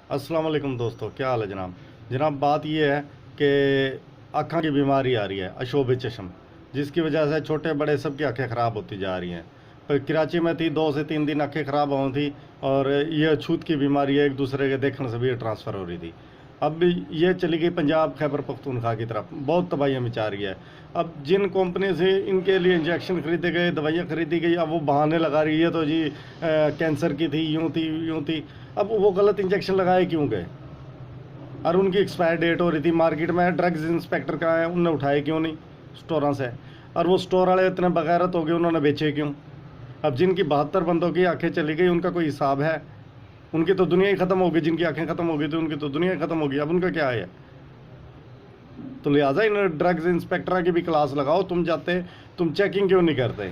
अस्सलाम वालेकुम दोस्तों, क्या हाल है जनाब। जनाब बात ये है कि आँखों की बीमारी आ रही है, अशोब चश्म, जिसकी वजह से छोटे बड़े सबकी आंखें ख़राब होती जा रही हैं। पर कराची में थी 2 से 3 दिन आंखें ख़राब हो थी, और ये छूत की बीमारी है, एक दूसरे के देखने से भी ये ट्रांसफ़र हो रही थी। अब ये चली गई पंजाब खैबर पख्तूनख्वा की तरफ, बहुत तबाहियाँ मचा रही है। अब जिन कंपनी से इनके लिए इंजेक्शन खरीदे गए, दवाइयाँ खरीदी गई, अब वो बहाने लगा रही है तो जी कैंसर की थी, यूँ थी यूँ थी। अब वो गलत इंजेक्शन लगाए क्यों गए, और उनकी एक्सपायर डेट हो रही थी। मार्केट में ड्रग्स इंस्पेक्टर कहाँ है, उनने उठाए क्यों नहीं स्टोरों से, और वो स्टोर वाले इतने बगैरत हो गए, उन्होंने बेचे क्यों। अब जिनकी 72 बंदों की आंखें चली गई, उनका कोई हिसाब है? उनकी तो दुनिया ही ख़त्म हो गई। जिनकी आंखें ख़त्म हो गई थी उनकी तो दुनिया ही ख़त्म हो गई, अब उनका क्या है? तो लिहाजा इन ड्रग्स इंस्पेक्टर की भी क्लास लगाओ। तुम जाते, तुम चेकिंग क्यों नहीं करते?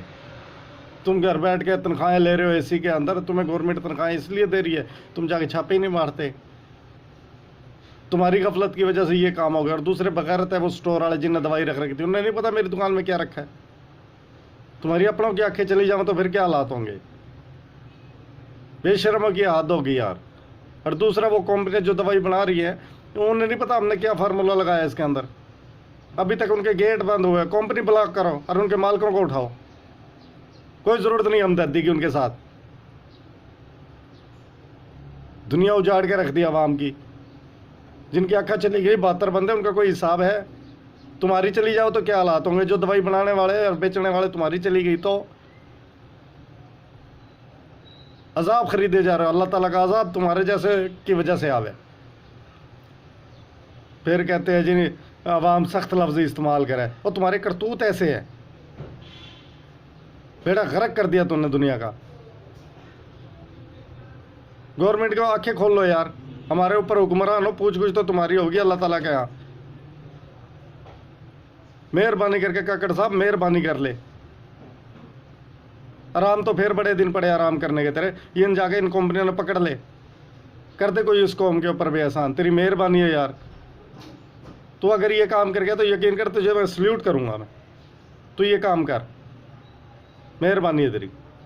तुम घर बैठ के तनख्वाहें ले रहे हो एसी के अंदर, तुम्हें गवर्नमेंट तनख्वाहें इसलिए दे रही है, तुम जाके छापे ही नहीं मारते। तुम्हारी गफलत की वजह से ये काम हो गया। और दूसरे बगैरत है वो स्टोर वाले जिनने दवाई रख रखी थी, उन्हें नहीं पता मेरी दुकान में क्या रखा है। तुम्हारी अपनों की आंखें चली जाओ तो फिर क्या हालात होंगे? बेशर्मों की हद होगी यार। और दूसरा वो कंपनी जो दवाई बना रही है, उन्हें नहीं पता हमने क्या फार्मूला लगाया इसके अंदर। अभी तक उनके गेट बंद हुए, कंपनी ब्लॉक करो और उनके मालिकों को उठाओ। कोई ज़रूरत नहीं हमदर्दी की उनके साथ। दुनिया उजाड़ के रख दी आवाम की। जिनकी आंखें चली गई 72 बंदे, उनका कोई हिसाब है? तुम्हारी चली जाओ तो क्या हालात होंगे? जो दवाई बनाने वाले और बेचने वाले, तुम्हारी चली गई तो अजाब खरीदे जा रहे हो। अल्लाह ताला का अजाब तुम्हारे जैसे की वजह से आवे। फिर कहते हैं जी आवाम सख्त लफ्ज़ इस्तेमाल करे, और तुम्हारे करतूत ऐसे है। बेड़ा गर्क कर दिया तुमने दुनिया का। गवर्नमेंट को आंखें खोल लो यार। हमारे ऊपर हुक्मरान हो, पूछ कुछ तो तुम्हारी होगी अल्लाह ताला के यहाँ। मेहरबानी करके काकड़ साहब मेहरबानी कर ले। आराम तो फिर बड़े दिन पड़े आराम करने के तेरे। इन जाके इन कंपनियों ने पकड़ ले, कर दे कोई इस कौम के ऊपर भी एहसान। तेरी मेहरबानी है यार। तू अगर ये काम कर गया तो यकीन कर तुझे मैं सल्यूट करूंगा मैं। तू ये काम कर, मेहरबानी है तेरी।